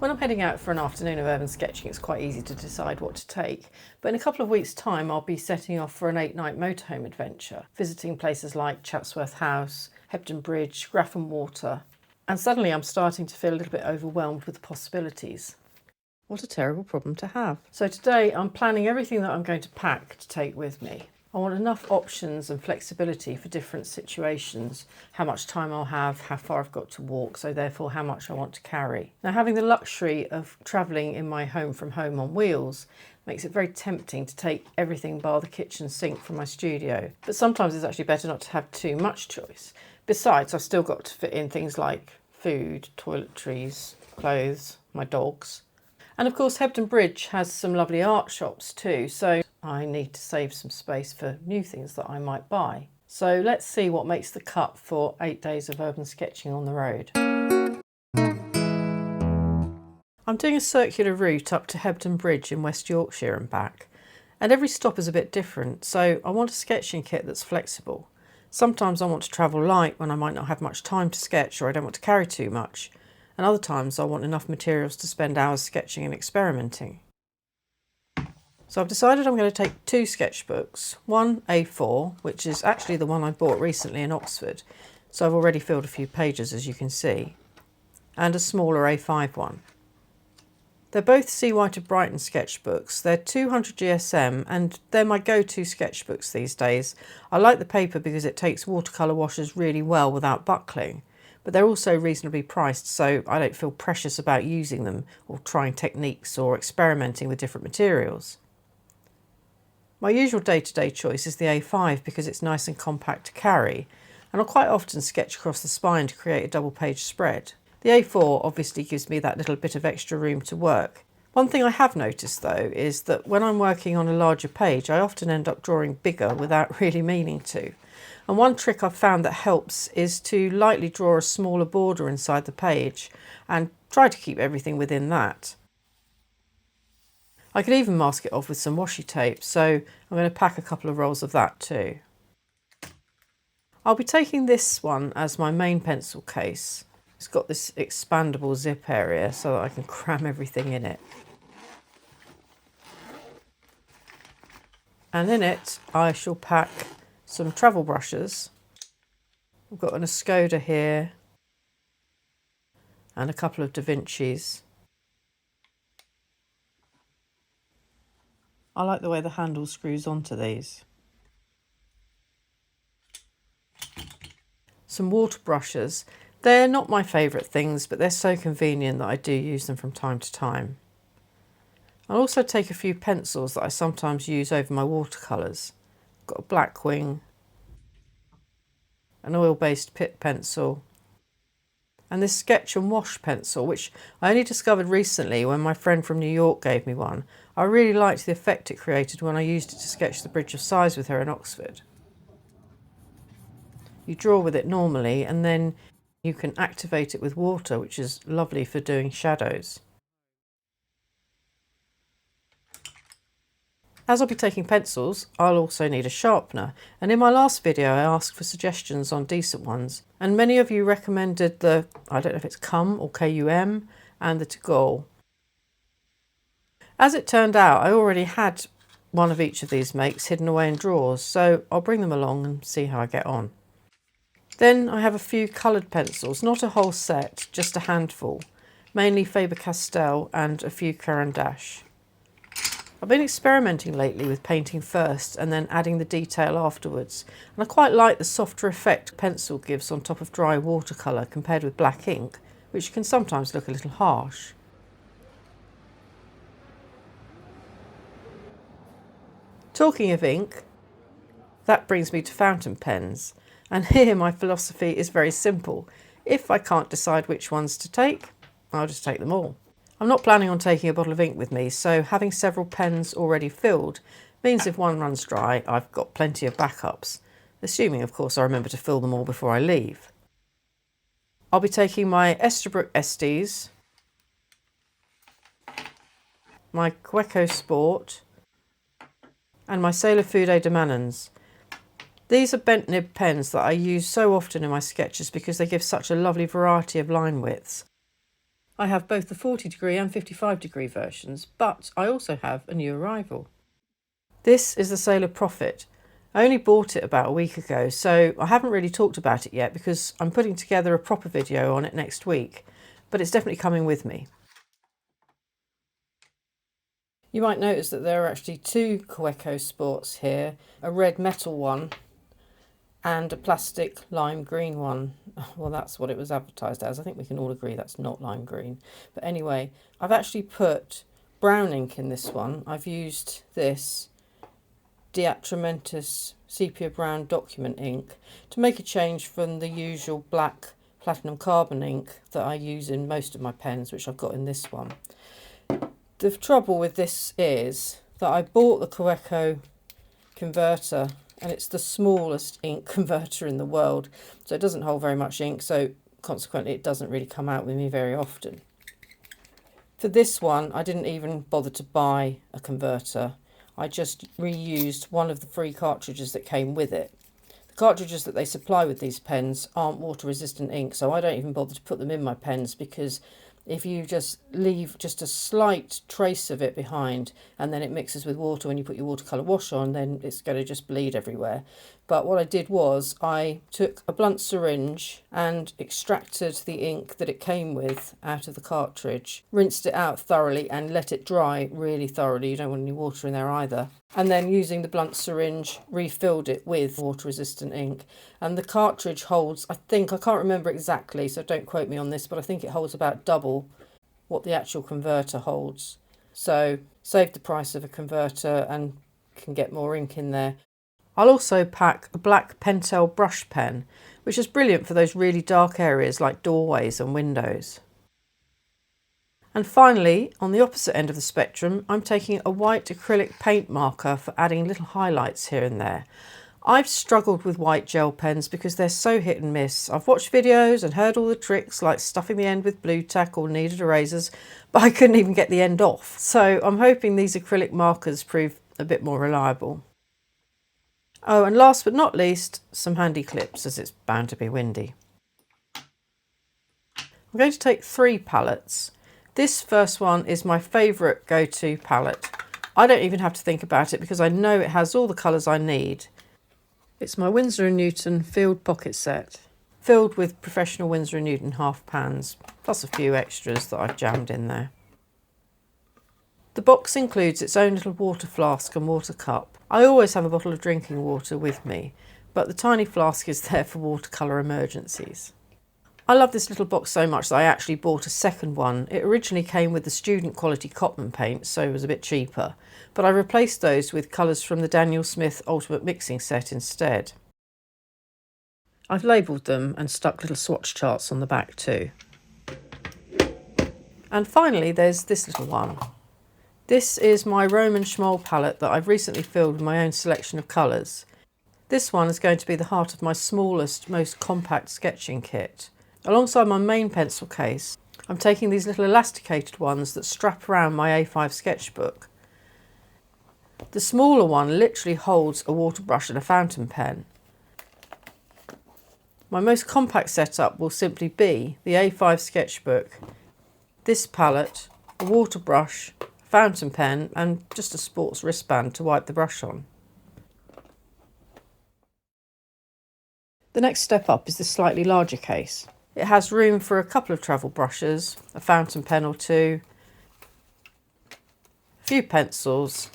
When I'm heading out for an afternoon of urban sketching, it's quite easy to decide what to take. But in a couple of weeks' time, I'll be setting off for an 8-night motorhome adventure, visiting places like Chatsworth House, Hebden Bridge, Grafham Water. And suddenly I'm starting to feel a little bit overwhelmed with the possibilities. What a terrible problem to have. So today I'm planning everything that I'm going to pack to take with me. I want enough options and flexibility for different situations, how much time I'll have, how far I've got to walk, so therefore how much I want to carry. Now, having the luxury of travelling in my home from home on wheels makes it very tempting to take everything bar the kitchen sink from my studio. But sometimes it's actually better not to have too much choice. Besides, I've still got to fit in things like food, toiletries, clothes, my dogs. And of course, Hebden Bridge has some lovely art shops too, so I need to save some space for new things that I might buy. So let's see what makes the cut for 8 days of urban sketching on the road. I'm doing a circular route up to Hebden Bridge in West Yorkshire and back, and every stop is a bit different, so I want a sketching kit that's flexible. Sometimes I want to travel light when I might not have much time to sketch or I don't want to carry too much, and other times I want enough materials to spend hours sketching and experimenting. So I've decided I'm going to take 2 sketchbooks, one A4, which is actually the one I bought recently in Oxford, so I've already filled a few pages as you can see, and a smaller A5 one. They're both C. White of Brighton sketchbooks. They're 200 GSM and they're my go-to sketchbooks these days. I like the paper because it takes watercolour washes really well without buckling, but they're also reasonably priced, so I don't feel precious about using them or trying techniques or experimenting with different materials. My usual day-to-day choice is the A5 because it's nice and compact to carry, and I'll quite often sketch across the spine to create a double-page spread. The A4 obviously gives me that little bit of extra room to work. One thing I have noticed though is that when I'm working on a larger page, I often end up drawing bigger without really meaning to. And one trick I've found that helps is to lightly draw a smaller border inside the page and try to keep everything within that. I could even mask it off with some washi tape, so I'm going to pack a couple of rolls of that too. I'll be taking this one as my main pencil case. It's got this expandable zip area so that I can cram everything in it. And in it I shall pack some travel brushes. I've got an Escoda here and a couple of Da Vinci's. I like the way the handle screws onto these. Some water brushes. They're not my favourite things, but they're so convenient that I do use them from time to time. I'll also take a few pencils that I sometimes use over my watercolours. I've got a black wing, an oil-based Pitt pencil, and this sketch and wash pencil, which I only discovered recently when my friend from New York gave me one. I really liked the effect it created when I used it to sketch the Bridge of Sighs with her in Oxford. You draw with it normally and then you can activate it with water, which is lovely for doing shadows. As I'll be taking pencils, I'll also need a sharpener, and in my last video I asked for suggestions on decent ones, and many of you recommended the, I don't know if it's Cum or KUM, and the Tagore. As it turned out, I already had one of each of these makes hidden away in drawers, so I'll bring them along and see how I get on. Then I have a few coloured pencils, not a whole set, just a handful, mainly Faber-Castell and a few Caran d'Ache. I've been experimenting lately with painting first and then adding the detail afterwards, and I quite like the softer effect pencil gives on top of dry watercolour compared with black ink, which can sometimes look a little harsh. Talking of ink, that brings me to fountain pens. And here my philosophy is very simple. If I can't decide which ones to take, I'll just take them all. I'm not planning on taking a bottle of ink with me, so having several pens already filled means if one runs dry, I've got plenty of backups, assuming of course I remember to fill them all before I leave. I'll be taking my Esterbrook Estes, my Queco Sport and my Sailor Fude de Manons. These are bent nib pens that I use so often in my sketches because they give such a lovely variety of line widths. I have both the 40° and 55° versions, but I also have a new arrival. This is the Sailor Prophet. I only bought it about a week ago, so I haven't really talked about it yet because I'm putting together a proper video on it next week, but it's definitely coming with me. You might notice that there are actually two Kaweco sports here, a red metal one and a plastic lime green one. Well, that's what it was advertised as. I think we can all agree that's not lime green. But anyway, I've actually put brown ink in this one. I've used this Diatramentus sepia brown document ink to make a change from the usual black platinum carbon ink that I use in most of my pens, which I've got in this one. The trouble with this is that I bought the Kaweco converter, and it's the smallest ink converter in the world, so it doesn't hold very much ink, so consequently it doesn't really come out with me very often. For this one, I didn't even bother to buy a converter. I just reused one of the free cartridges that came with it. The cartridges that they supply with these pens aren't water resistant ink, so I don't even bother to put them in my pens, because if you just leave just a slight trace of it behind and then it mixes with water when you put your watercolour wash on, then it's going to just bleed everywhere. But what I did was I took a blunt syringe and extracted the ink that it came with out of the cartridge, rinsed it out thoroughly and let it dry really thoroughly. You don't want any water in there either. And then using the blunt syringe, refilled it with water resistant ink. And the cartridge holds, I can't remember exactly, so don't quote me on this, but I think it holds about double what the actual converter holds. So save the price of a converter and can get more ink in there. I'll also pack a black Pentel brush pen, which is brilliant for those really dark areas like doorways and windows. And finally, on the opposite end of the spectrum, I'm taking a white acrylic paint marker for adding little highlights here and there. I've struggled with white gel pens because they're so hit and miss. I've watched videos and heard all the tricks like stuffing the end with blue tack or kneaded erasers, but I couldn't even get the end off. So I'm hoping these acrylic markers prove a bit more reliable. Oh, and last but not least, some handy clips, as it's bound to be windy. I'm going to take 3 palettes. This first one is my favourite go-to palette. I don't even have to think about it because I know it has all the colours I need. It's my Winsor & Newton Field Pocket Set, filled with professional Winsor & Newton half pans, plus a few extras that I've jammed in there. The box includes its own little water flask and water cup. I always have a bottle of drinking water with me, but the tiny flask is there for watercolour emergencies. I love this little box so much that I actually bought a second one. It originally came with the student quality Cotman paint, so it was a bit cheaper, but I replaced those with colours from the Daniel Smith Ultimate Mixing Set instead. I've labelled them and stuck little swatch charts on the back too. And finally there's this little one. This is my Roman Schmoll palette that I've recently filled with my own selection of colours. This one is going to be the heart of my smallest, most compact sketching kit. Alongside my main pencil case, I'm taking these little elasticated ones that strap around my A5 sketchbook. The smaller one literally holds a water brush and a fountain pen. My most compact setup will simply be the A5 sketchbook, this palette, a water brush, fountain pen and just a sports wristband to wipe the brush on. The next step up is this slightly larger case. It has room for a couple of travel brushes, a fountain pen or two, a few pencils,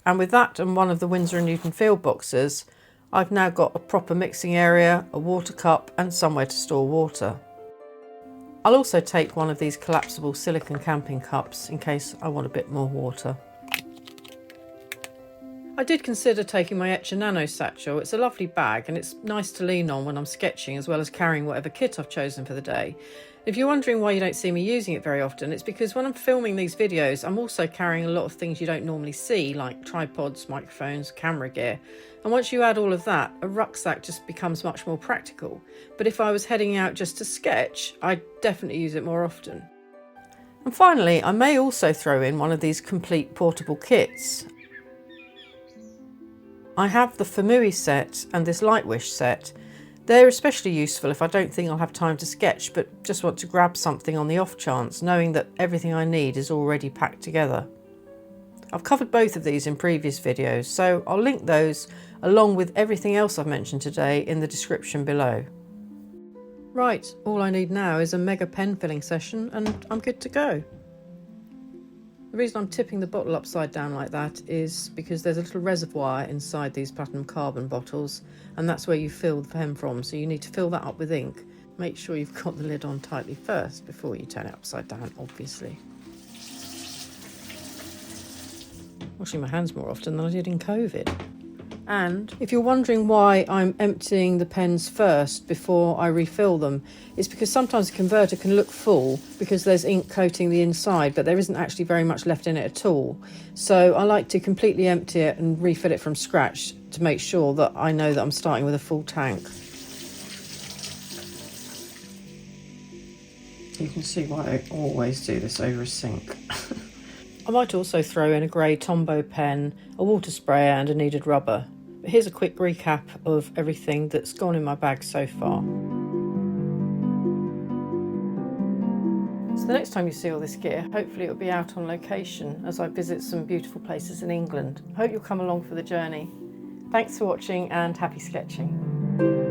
and with that and one of the Winsor & Newton field boxes, I've now got a proper mixing area, a water cup and somewhere to store water. I'll also take one of these collapsible silicone camping cups in case I want a bit more water. I did consider taking my Etcher Nano satchel. It's a lovely bag and it's nice to lean on when I'm sketching, as well as carrying whatever kit I've chosen for the day. If you're wondering why you don't see me using it very often, it's because when I'm filming these videos, I'm also carrying a lot of things you don't normally see, like tripods, microphones, camera gear. And once you add all of that, a rucksack just becomes much more practical. But if I was heading out just to sketch, I'd definitely use it more often. And finally, I may also throw in one of these complete portable kits. I have the Famui set and this Lightwish set. They're especially useful if I don't think I'll have time to sketch but just want to grab something on the off chance, knowing that everything I need is already packed together. I've covered both of these in previous videos, so I'll link those along with everything else I've mentioned today in the description below. Right, all I need now is a mega pen filling session and I'm good to go. The reason I'm tipping the bottle upside down like that is because there's a little reservoir inside these platinum carbon bottles, and that's where you fill the pen from, so you need to fill that up with ink. Make sure you've got the lid on tightly first before you turn it upside down, obviously. Washing my hands more often than I did in COVID. And if you're wondering why I'm emptying the pens first before I refill them, it's because sometimes the converter can look full because there's ink coating the inside, but there isn't actually very much left in it at all. So I like to completely empty it and refill it from scratch to make sure that I know that I'm starting with a full tank. You can see why I always do this over a sink. I might also throw in a grey Tombow pen, a water sprayer and a kneaded rubber. But here's a quick recap of everything that's gone in my bag so far. So the next time you see all this gear, hopefully it'll be out on location as I visit some beautiful places in England. I hope you'll come along for the journey. Thanks for watching and happy sketching.